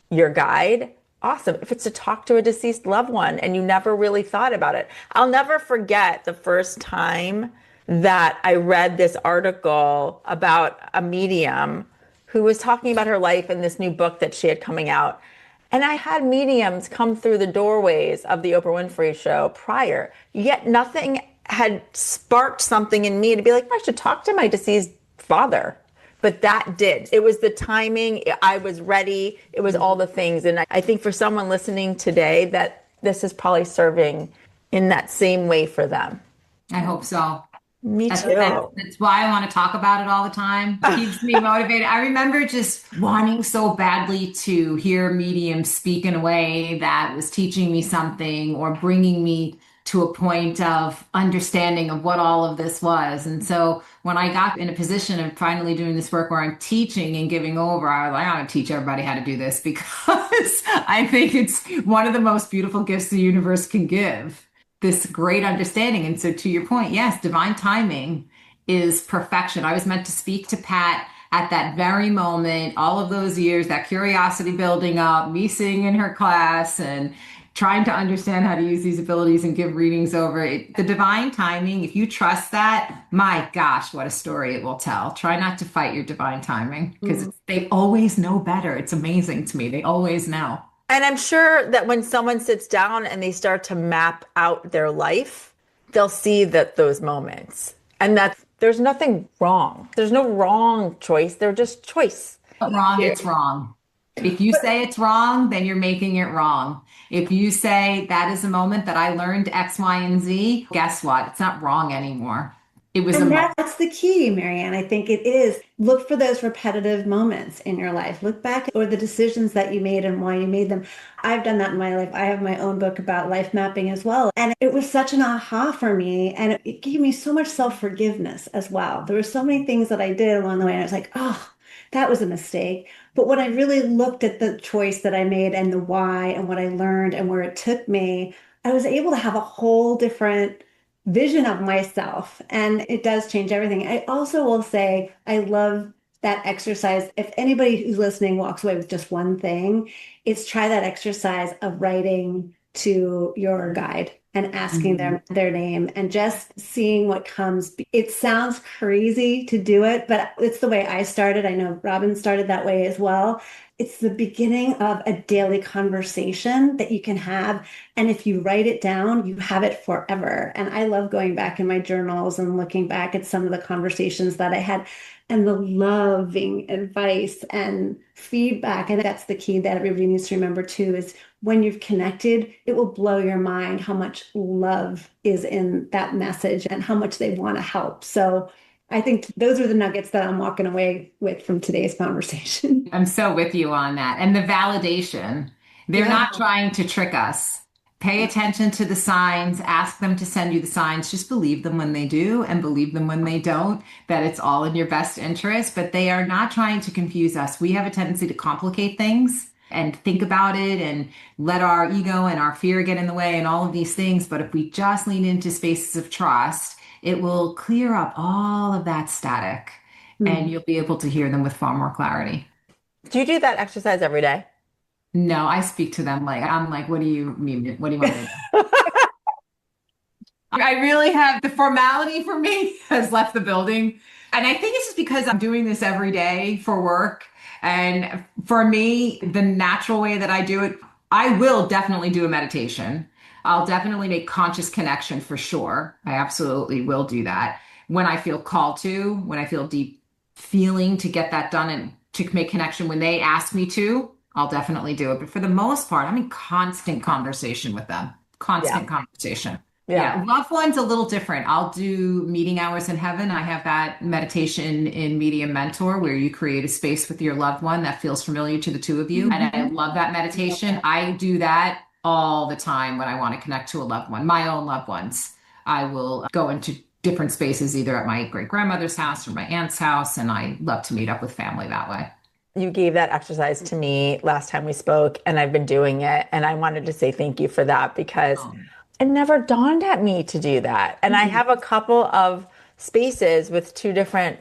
your guide, awesome. If it's to talk to a deceased loved one and you never really thought about it. I'll never forget the first time that I read this article about a medium who was talking about her life in this new book that she had coming out. And I had mediums come through the doorways of the Oprah Winfrey Show prior, yet nothing had sparked something in me to be like, I should talk to my deceased father. But that did. It was the timing. I was ready. It was all the things. And I think for someone listening today, that this is probably serving in that same way for them. I hope so. Me too. That's why I want to talk about it all the time. It keeps me motivated. I remember just wanting so badly to hear mediums speak in a way that was teaching me something or bringing me to a point of understanding of what all of this was. And so when I got in a position of finally doing this work where I'm teaching and giving over, I was like, I'm going to teach everybody how to do this, because I think it's one of the most beautiful gifts the universe can give, this great understanding. And so to your point, yes, divine timing is perfection. I was meant to speak to Pat at that very moment, all of those years, that curiosity building up, me sitting in her class and trying to understand how to use these abilities and give readings over it. The divine timing, if you trust that, my gosh, what a story it will tell. Try not to fight your divine timing, because they always know better. It's amazing to me. They always know. And I'm sure that when someone sits down and they start to map out their life, they'll see that those moments, and that there's nothing wrong. There's no wrong choice. They're just choice. Wrong, it's wrong. If you say it's wrong, then you're making it wrong. If you say that is a moment that I learned X, Y, and Z, guess what? It's not wrong anymore. It was and that's the key, MaryAnn. I think it is. Look for those repetitive moments in your life. Look back or the decisions that you made and why you made them. I've done that in my life. I have my own book about life mapping as well. And it was such an aha for me. And it gave me so much self-forgiveness as well. There were so many things that I did along the way. And I was like, oh, that was a mistake. But when I really looked at the choice that I made and the why and what I learned and where it took me, I was able to have a whole different vision of myself. And it does change everything. I also will say, I love that exercise. If anybody who's listening walks away with just one thing, it's try that exercise of writing to your guide and asking them their name and just seeing what comes. It sounds crazy to do it, but it's the way I started. I know Robin started that way as well. It's the beginning of a daily conversation that you can have. And if you write it down, you have it forever. And I love going back in my journals and looking back at some of the conversations that I had and the loving advice and feedback. And that's the key that everybody needs to remember too, is when you've connected, it will blow your mind how much love is in that message and how much they want to help. So I think those are the nuggets that I'm walking away with from today's conversation. I'm so with you on that. And the validation, they're not trying to trick us. Pay attention to the signs, ask them to send you the signs. Just believe them when they do and believe them when they don't, that it's all in your best interest. But they are not trying to confuse us. We have a tendency to complicate things and think about it and let our ego and our fear get in the way and all of these things. But if we just lean into spaces of trust, it will clear up all of that static and you'll be able to hear them with far more clarity. Do you do that exercise every day? No, I speak to them like, I'm like, what do you mean? What do you want me to do? I really have the formality for me has left the building. And I think it's just because I'm doing this every day for work. And for me, the natural way that I do it, I will definitely do a meditation. I'll definitely make conscious connection for sure. I absolutely will do that. When I feel called to, when I feel deep feeling to get that done and to make connection, when they ask me to, I'll definitely do it. But for the most part, I'm in constant conversation with them. Constant conversation. Yeah. Loved ones a little different. I'll do meeting hours in heaven. I have that meditation in Medium Mentor where you create a space with your loved one that feels familiar to the two of you. And I love that meditation. I do that all the time when I want to connect to a loved one, my own loved ones. I will go into different spaces, either at my great grandmother's house or my aunt's house. And I love to meet up with family that way. You gave that exercise to me last time we spoke, and I've been doing it. And I wanted to say thank you for that because it never dawned at me to do that. And I have a couple of spaces with two different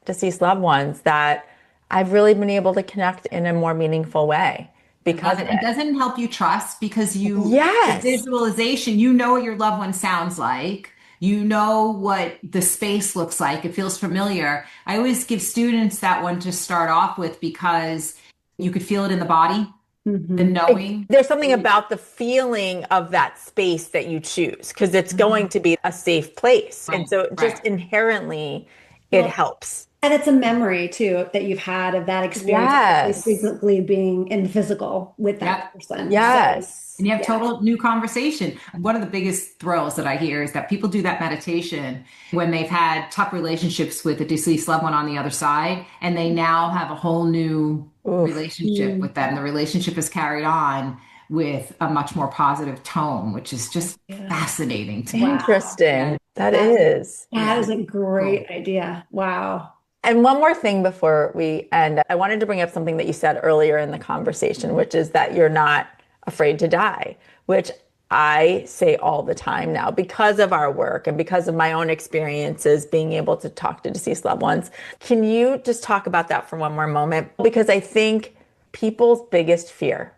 deceased loved ones that I've really been able to connect in a more meaningful way. Because it doesn't help you trust because the visualization, you know what your loved one sounds like. You know what the space looks like. It feels familiar. I always give students that one to start off with because you could feel it in the body, the knowing. There's something about the feeling of that space that you choose because it's going to be a safe place. And so just inherently, it helps. And it's a memory too that you've had of that experience, physically being in physical with that person. Yes. And you have total new conversation. One of the biggest thrills that I hear is that people do that meditation when they've had tough relationships with a deceased loved one on the other side, and they now have a whole new relationship with them. The relationship is carried on with a much more positive tone, which is just fascinating to me. Interesting. That is a great idea. Wow. And one more thing before we end, I wanted to bring up something that you said earlier in the conversation, which is that you're not afraid to die, which I say all the time now because of our work and because of my own experiences being able to talk to deceased loved ones. Can you just talk about that for one more moment? Because I think people's biggest fear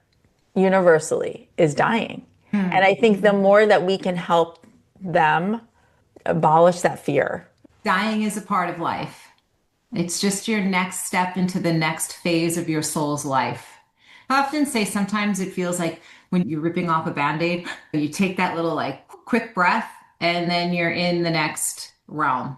universally is dying. And I think the more that we can help them abolish that fear. Dying is a part of life. It's just your next step into the next phase of your soul's life. I often say sometimes it feels like when you're ripping off a Band-Aid, you take that little quick breath and then you're in the next realm.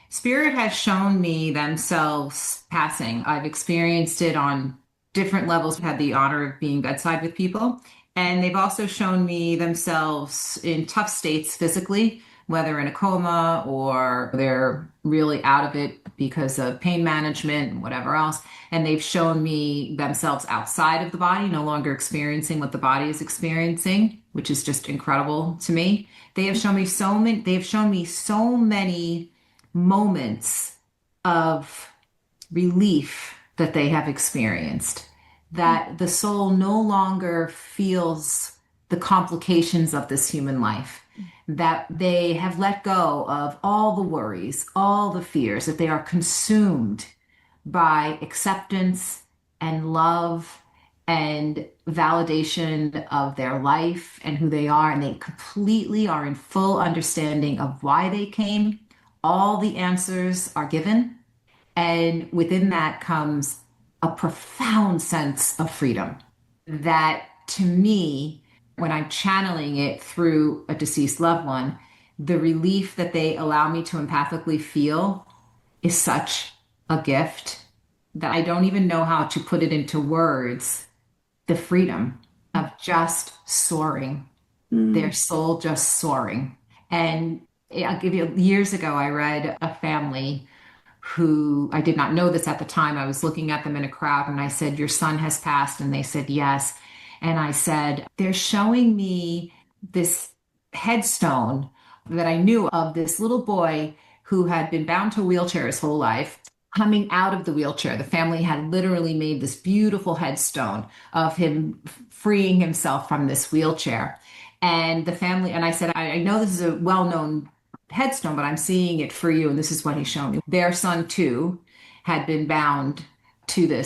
Spirit has shown me themselves passing. I've experienced it on different levels. I've had the honor of being bedside with people. And they've also shown me themselves in tough states physically, whether in a coma or they're really out of it because of pain management and whatever else. And they've shown me themselves outside of the body, no longer experiencing what the body is experiencing, which is just incredible to me. They have shown me so many moments of relief that they have experienced, that the soul no longer feels the complications of this human life, that they have let go of all the worries, all the fears, that they are consumed by acceptance and love and validation of their life and who they are. And they completely are in full understanding of why they came. All the answers are given. And within that comes a profound sense of freedom that, to me, when I'm channeling it through a deceased loved one, the relief that they allow me to empathically feel is such a gift that I don't even know how to put it into words. The freedom of just soaring, their soul just soaring. And I'll give you, years ago, I read a family who, I did not know this at the time. I was looking at them in a crowd and I said, "Your son has passed." And they said, "Yes." And I said, "They're showing me this headstone that I knew of this little boy who had been bound to a wheelchair his whole life, coming out of the wheelchair. The family had literally made this beautiful headstone of him freeing himself from this wheelchair." And the family, and I said, I know this is a well-known headstone, but I'm seeing it for you. And this is what he's shown me. Their son too had been bound to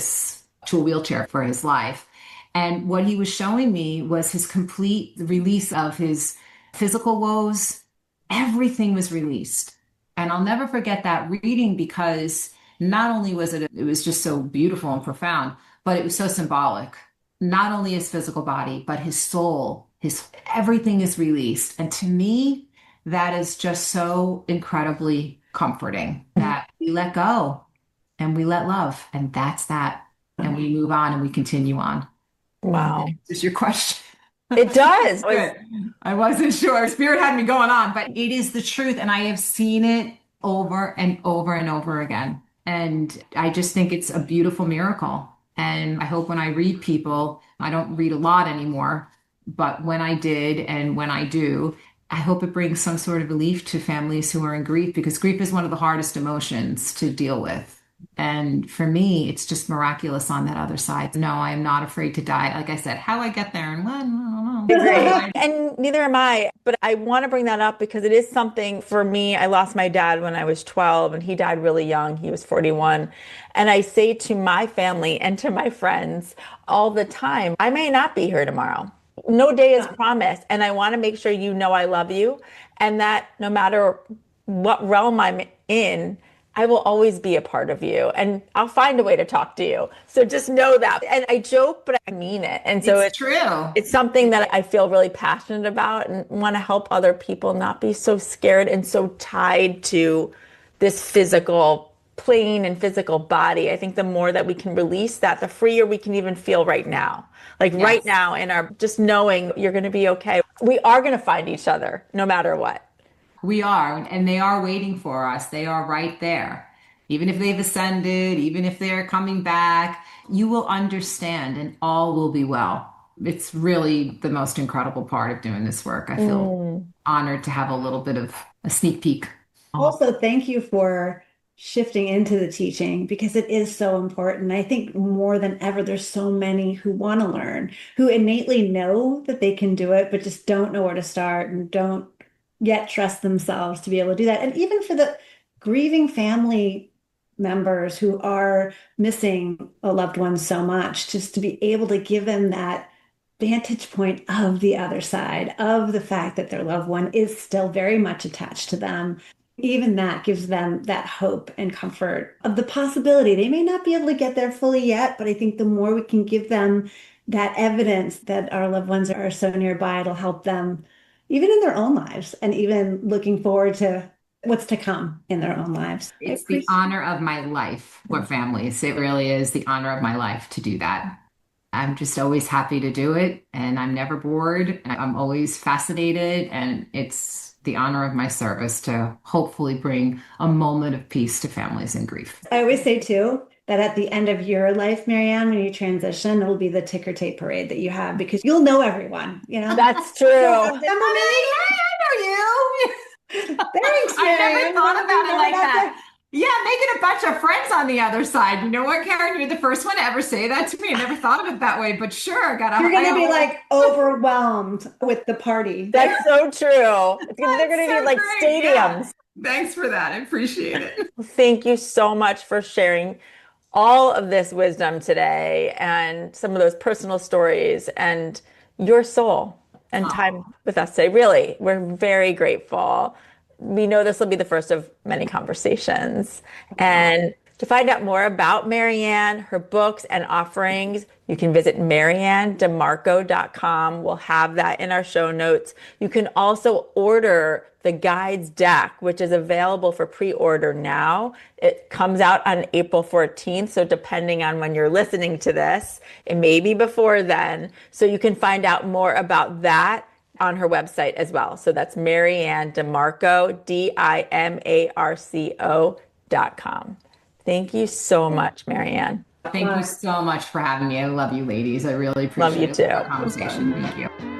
a wheelchair for his life. And what he was showing me was his complete release of his physical woes. Everything was released. And I'll never forget that reading, because not only was it was just so beautiful and profound, but it was so symbolic. Not only his physical body, but his soul, everything is released. And to me, that is just so incredibly comforting that we let go and we let love, and that's that. And we move on and we continue on. Wow. Is your question? It does. Good. I wasn't sure. Spirit had me going on, but it is the truth. And I have seen it over and over and over again. And I just think it's a beautiful miracle. And I hope when I read people, I don't read a lot anymore, but when I did and when I do, I hope it brings some sort of relief to families who are in grief, because grief is one of the hardest emotions to deal with. And for me, it's just miraculous on that other side. No, I am not afraid to die. Like I said, how I get there and when, I don't know. And neither am I, but I want to bring that up because it is something for me. I lost my dad when I was 12 and he died really young. He was 41. And I say to my family and to my friends all the time, I may not be here tomorrow. No day is promised. And I want to make sure you know I love you, and that no matter what realm I'm in, I will always be a part of you, and I'll find a way to talk to you. So just know that. And I joke, but I mean it. And so it's true. It's something that I feel really passionate about and want to help other people not be so scared and so tied to this physical plane and physical body. I think the more that we can release that, the freer we can even feel right now. Like right now in our just knowing you're going to be okay. We are going to find each other no matter what. We are, and they are waiting for us. They are right there. Even if they've ascended, even if they're coming back, you will understand and all will be well. It's really the most incredible part of doing this work. I feel honored to have a little bit of a sneak peek. Also, thank you for shifting into the teaching, because it is so important. I think more than ever, there's so many who want to learn, who innately know that they can do it, but just don't know where to start and don't yet trust themselves to be able to do that. And even for the grieving family members who are missing a loved one so much, just to be able to give them that vantage point of the other side, of the fact that their loved one is still very much attached to them. Even that gives them that hope and comfort of the possibility. They may not be able to get there fully yet, but I think the more we can give them that evidence that our loved ones are so nearby, it'll help them even in their own lives, and even looking forward to what's to come in their own lives. It's the honor of my life for families. It really is the honor of my life to do that. I'm just always happy to do it, and I'm never bored. I'm always fascinated, and it's the honor of my service to hopefully bring a moment of peace to families in grief. I always say too, that at the end of your life, MaryAnn, when you transition, it'll be the ticker tape parade that you have, because you'll know everyone, you know? That's true. Remember me? I know you. Thanks, I never thought about it like that. Yeah, making a bunch of friends on the other side. You know what, Karen? You're the first one to ever say that to me. I never thought of it that way, but sure, You're going to be like overwhelmed with the party. That's so true. They're That's going to need so like great. Yeah. stadiums. Thanks for that. I appreciate it. Thank you so much for sharing all of this wisdom today and some of those personal stories and your soul and time Oh, with us today. Really, we're very grateful. We know this will be the first of many conversations. And to find out more about MaryAnn, her books and offerings, you can visit MaryAnnDiMarco.com. We'll have that in our show notes. You can also order the guides deck, which is available for pre-order now. It comes out on April 14th. So depending on when you're listening to this, it may be before then. So you can find out more about that on her website as well. So that's MaryAnn DiMarco, DiMarco.com. Thank you so much, MaryAnn. thank you so much for having me. I love you, ladies. I really Love appreciate you it. too. Our conversation. Thank you.